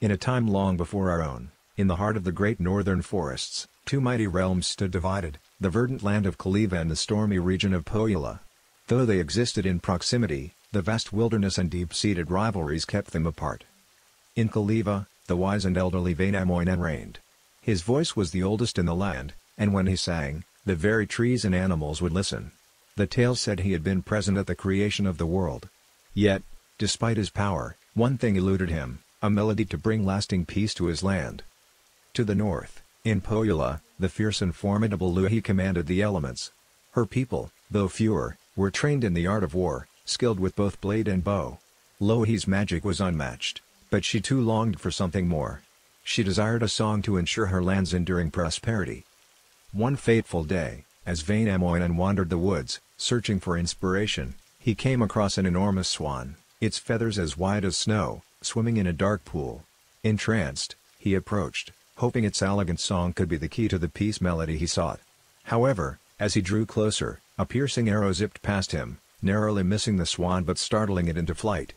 In a time long before our own, in the heart of the great northern forests, two mighty realms stood divided, the verdant land of Kaleva and the stormy region of Pohjola. Though they existed in proximity, the vast wilderness and deep-seated rivalries kept them apart. In Kaleva, the wise and elderly Vainamoinen reigned. His voice was the oldest in the land, and when he sang, the very trees and animals would listen. The tale said he had been present at the creation of the world. Yet, despite his power, one thing eluded him, a melody to bring lasting peace to his land. To the north, in Pohjola, the fierce and formidable Louhi commanded the elements. Her people, though fewer, were trained in the art of war, skilled with both blade and bow. Louhi's magic was unmatched, but she too longed for something more. She desired a song to ensure her land's enduring prosperity. One fateful day, as Vainamoinen wandered the woods, searching for inspiration, he came across an enormous swan, its feathers as white as snow, swimming in a dark pool. Entranced, he approached, hoping its elegant song could be the key to the peace melody he sought. However, as he drew closer, a piercing arrow zipped past him, narrowly missing the swan but startling it into flight.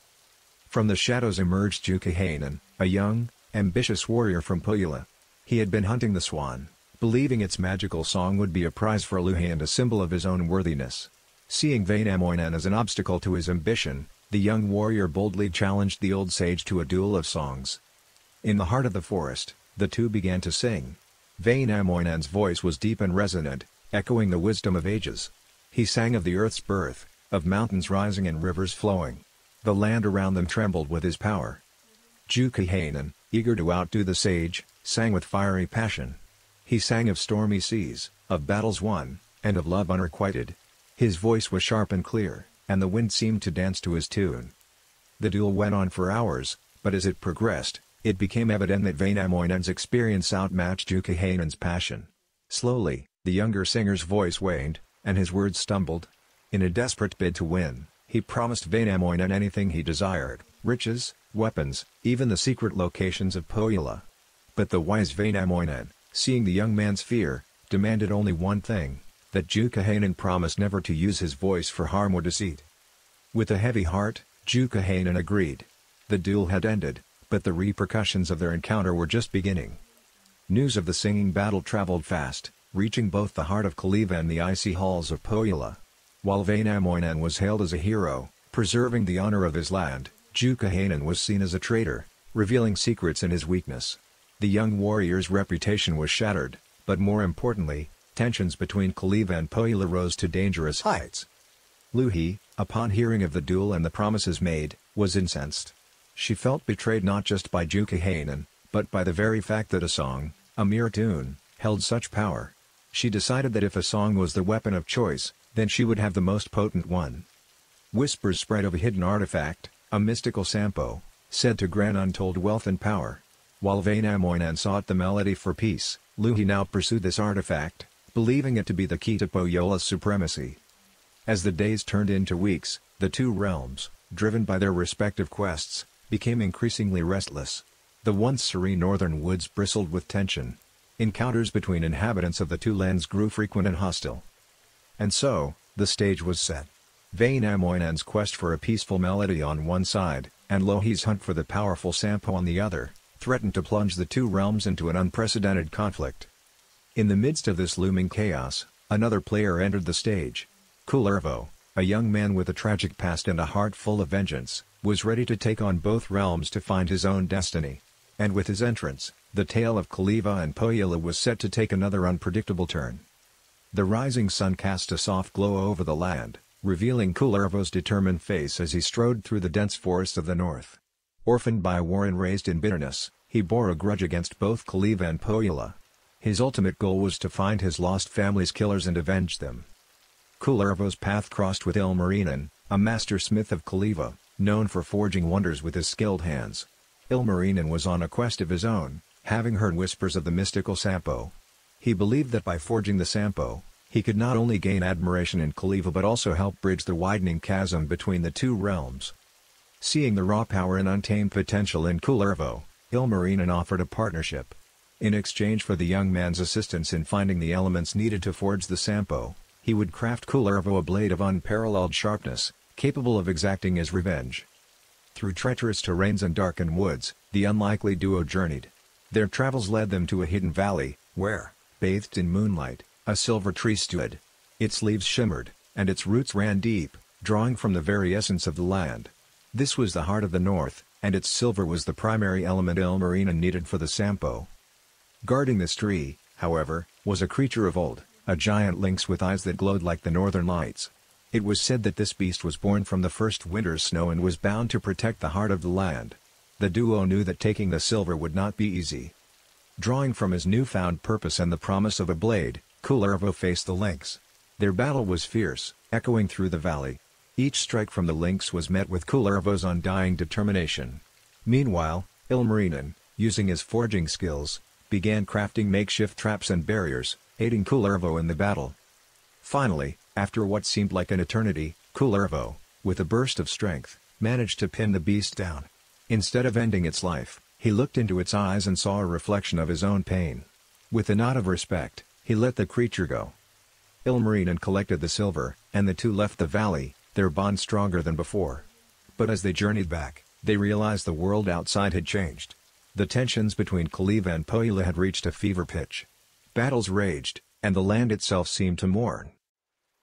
From the shadows emerged Joukahainen, a young, ambitious warrior from Pohjola. He had been hunting the swan, believing its magical song would be a prize for Louhi and a symbol of his own worthiness. Seeing Vainamoinen as an obstacle to his ambition, the young warrior boldly challenged the old sage to a duel of songs. In the heart of the forest, the two began to sing. Vainamoinen's voice was deep and resonant, echoing the wisdom of ages. He sang of the earth's birth, of mountains rising and rivers flowing. The land around them trembled with his power. Joukahainen, eager to outdo the sage, sang with fiery passion. He sang of stormy seas, of battles won, and of love unrequited. His voice was sharp and clear, and the wind seemed to dance to his tune. The duel went on for hours, but as it progressed, it became evident that Vainamoinen's experience outmatched Joukahainen's passion. Slowly, the younger singer's voice waned, and his words stumbled. In a desperate bid to win, he promised Vainamoinen anything he desired, riches, weapons, even the secret locations of Pohjola. But the wise Vainamoinen, seeing the young man's fear, demanded only one thing, that Joukahainen promise never to use his voice for harm or deceit. With a heavy heart, Joukahainen agreed. The duel had ended, but the repercussions of their encounter were just beginning. News of the singing battle traveled fast, reaching both the heart of Kaleva and the icy halls of Pohjola. While Vainamoinen was hailed as a hero, preserving the honor of his land, Joukahainen was seen as a traitor, revealing secrets in his weakness. The young warrior's reputation was shattered, but more importantly, tensions between Kaleva and Pohjola rose to dangerous heights. Louhi, upon hearing of the duel and the promises made, was incensed. She felt betrayed not just by Joukahainen, but by the very fact that a song, a mere tune, held such power. She decided that if a song was the weapon of choice, then she would have the most potent one. Whispers spread of a hidden artifact, a mystical Sampo, said to grant untold wealth and power. While Vainamoinen sought the melody for peace, Louhi now pursued this artifact, believing it to be the key to Pohjola's supremacy. As the days turned into weeks, the two realms, driven by their respective quests, became increasingly restless. The once serene northern woods bristled with tension. Encounters between inhabitants of the two lands grew frequent and hostile. And so, the stage was set. Vainamoinen's quest for a peaceful melody on one side, and Louhi's hunt for the powerful Sampo on the other, threatened to plunge the two realms into an unprecedented conflict. In the midst of this looming chaos, another player entered the stage. Kullervo, a young man with a tragic past and a heart full of vengeance, was ready to take on both realms to find his own destiny. And with his entrance, the tale of Kaleva and Pohjola was set to take another unpredictable turn. The rising sun cast a soft glow over the land, revealing Kullervo's determined face as he strode through the dense forests of the north. Orphaned by war and raised in bitterness, he bore a grudge against both Kaleva and Pohjola. His ultimate goal was to find his lost family's killers and avenge them. Kullervo's path crossed with Ilmarinen, a master smith of Kaleva, known for forging wonders with his skilled hands. Ilmarinen was on a quest of his own, having heard whispers of the mystical Sampo. He believed that by forging the Sampo, he could not only gain admiration in Kaleva but also help bridge the widening chasm between the two realms. Seeing the raw power and untamed potential in Kullervo, Ilmarinen offered a partnership. In exchange for the young man's assistance in finding the elements needed to forge the Sampo, he would craft Kullervo a blade of unparalleled sharpness, capable of exacting his revenge. Through treacherous terrains and darkened woods, the unlikely duo journeyed. Their travels led them to a hidden valley, where, bathed in moonlight, a silver tree stood. Its leaves shimmered, and its roots ran deep, drawing from the very essence of the land. This was the heart of the north, and its silver was the primary element Ilmarinen needed for the Sampo. Guarding this tree, however, was a creature of old, a giant lynx with eyes that glowed like the northern lights. It was said that this beast was born from the first winter's snow and was bound to protect the heart of the land. The duo knew that taking the silver would not be easy. Drawing from his newfound purpose and the promise of a blade, Kullervo faced the lynx. Their battle was fierce, echoing through the valley. Each strike from the lynx was met with Kullervo's undying determination. Meanwhile, Ilmarinen, using his forging skills, began crafting makeshift traps and barriers, aiding Kullervo in the battle. Finally, after what seemed like an eternity, Kullervo, with a burst of strength, managed to pin the beast down. Instead of ending its life, he looked into its eyes and saw a reflection of his own pain. With a nod of respect, he let the creature go. Ilmarinen collected the silver, and the two left the valley, their bond stronger than before. But as they journeyed back, they realized the world outside had changed. The tensions between Kaleva and Pohjola had reached a fever pitch. Battles raged, and the land itself seemed to mourn.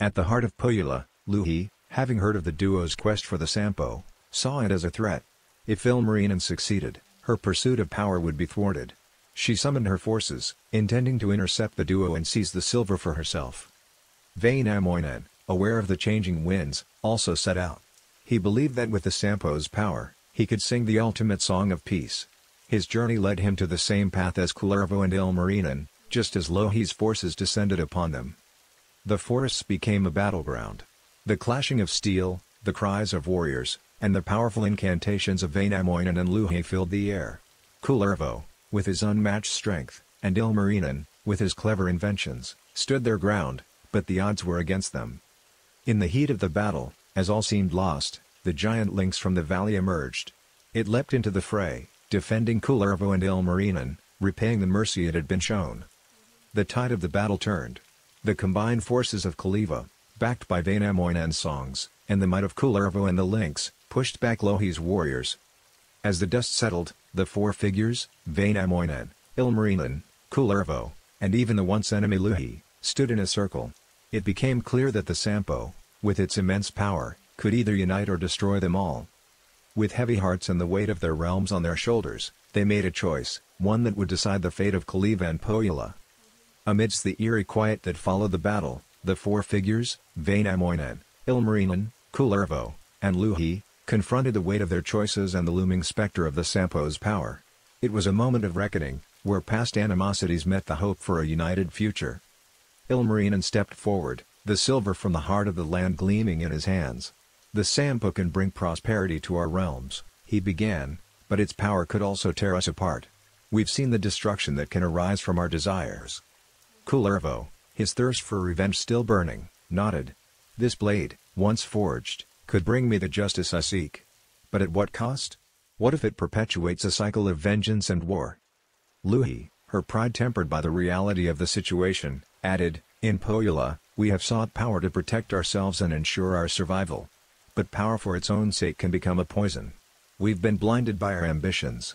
At the heart of Pohjola, Louhi, having heard of the duo's quest for the Sampo, saw it as a threat. If Ilmarinen succeeded, her pursuit of power would be thwarted. She summoned her forces, intending to intercept the duo and seize the silver for herself. Vainamoinen, aware of the changing winds, also set out. He believed that with the Sampo's power, he could sing the ultimate song of peace. His journey led him to the same path as Kullervo and Ilmarinen, just as Louhi's forces descended upon them. The forests became a battleground. The clashing of steel, the cries of warriors, and the powerful incantations of Vainamoinen and Louhi filled the air. Kullervo, with his unmatched strength, and Ilmarinen, with his clever inventions, stood their ground, but the odds were against them. In the heat of the battle, as all seemed lost, the giant lynx from the valley emerged. It leapt into the fray, defending Kullervo and Ilmarinen, repaying the mercy it had been shown. The tide of the battle turned. The combined forces of Kaleva, backed by Vainamoinen's songs, and the might of Kullervo and the lynx, pushed back Louhi's warriors. As the dust settled, the four figures, Vainamoinen, Ilmarinen, Kullervo, and even the once enemy Louhi, stood in a circle. It became clear that the Sampo, with its immense power, could either unite or destroy them all. With heavy hearts and the weight of their realms on their shoulders, they made a choice, one that would decide the fate of Kaleva and Pohjola. Amidst the eerie quiet that followed the battle, the four figures, Vainamoinen, Ilmarinen, Kullervo, and Louhi, confronted the weight of their choices and the looming specter of the Sampo's power. It was a moment of reckoning, where past animosities met the hope for a united future. Ilmarinen stepped forward, the silver from the heart of the land gleaming in his hands. The Sampo can bring prosperity to our realms, he began, but its power could also tear us apart. We've seen the destruction that can arise from our desires. Kullervo, his thirst for revenge still burning, nodded. This blade, once forged, could bring me the justice I seek. But at what cost? What if it perpetuates a cycle of vengeance and war? Louhi, her pride tempered by the reality of the situation, added, in Pohjola, we have sought power to protect ourselves and ensure our survival. But power for its own sake can become a poison. We've been blinded by our ambitions.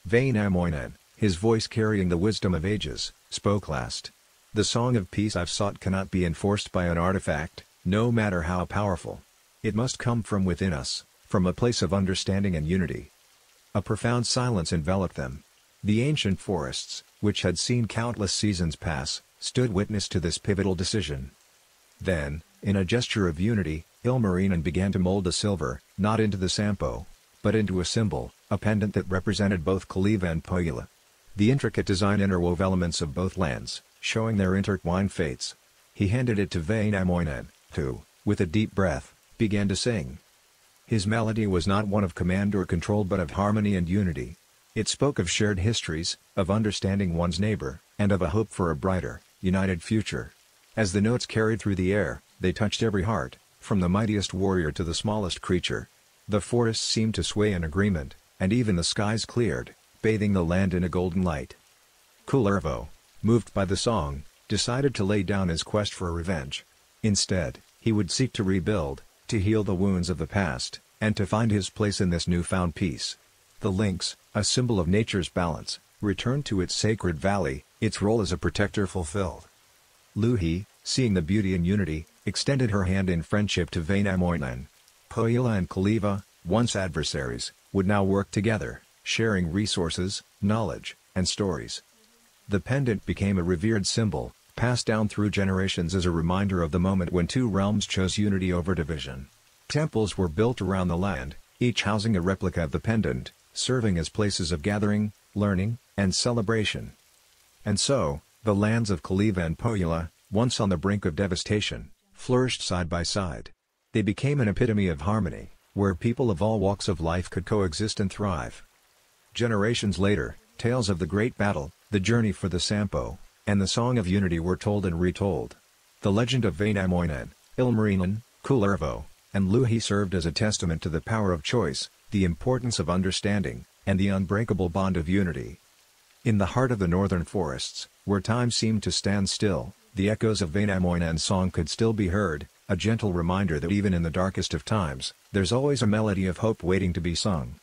Vainamoinen, his voice carrying the wisdom of ages, spoke last. The song of peace I've sought cannot be enforced by an artifact, no matter how powerful. It must come from within us, from a place of understanding and unity. A profound silence enveloped them. The ancient forests, which had seen countless seasons pass, stood witness to this pivotal decision. Then, in a gesture of unity, Ilmarinen began to mold the silver, not into the Sampo, but into a symbol, a pendant that represented both Kaleva and Pohjola. The intricate design interwove elements of both lands, showing their intertwined fates. He handed it to Vainamoinen, who, with a deep breath, began to sing. His melody was not one of command or control but of harmony and unity. It spoke of shared histories, of understanding one's neighbor, and of a hope for a brighter, united future. As the notes carried through the air, they touched every heart, from the mightiest warrior to the smallest creature. The forests seemed to sway in agreement, and even the skies cleared, bathing the land in a golden light. Kullervo, moved by the song, decided to lay down his quest for revenge. Instead, he would seek to rebuild, to heal the wounds of the past, and to find his place in this newfound peace. The lynx, a symbol of nature's balance, returned to its sacred valley, its role as a protector fulfilled. Louhi, seeing the beauty and unity, extended her hand in friendship to Vainamoinen. Pohjola and Kaleva, once adversaries, would now work together, sharing resources, knowledge, and stories. The pendant became a revered symbol, passed down through generations as a reminder of the moment when two realms chose unity over division. Temples were built around the land, each housing a replica of the pendant, serving as places of gathering, learning, and celebration. And so, the lands of Kaleva and Pohjola, once on the brink of devastation, flourished side by side. They became an epitome of harmony, where people of all walks of life could coexist and thrive. Generations later, tales of the great battle, the journey for the Sampo, and the song of unity were told and retold. The legend of Vainamoinen, Ilmarinen, Kullervo, and Louhi served as a testament to the power of choice, the importance of understanding, and the unbreakable bond of unity. In the heart of the northern forests, where time seemed to stand still, the echoes of Vainamoinen's song could still be heard, a gentle reminder that even in the darkest of times, there's always a melody of hope waiting to be sung.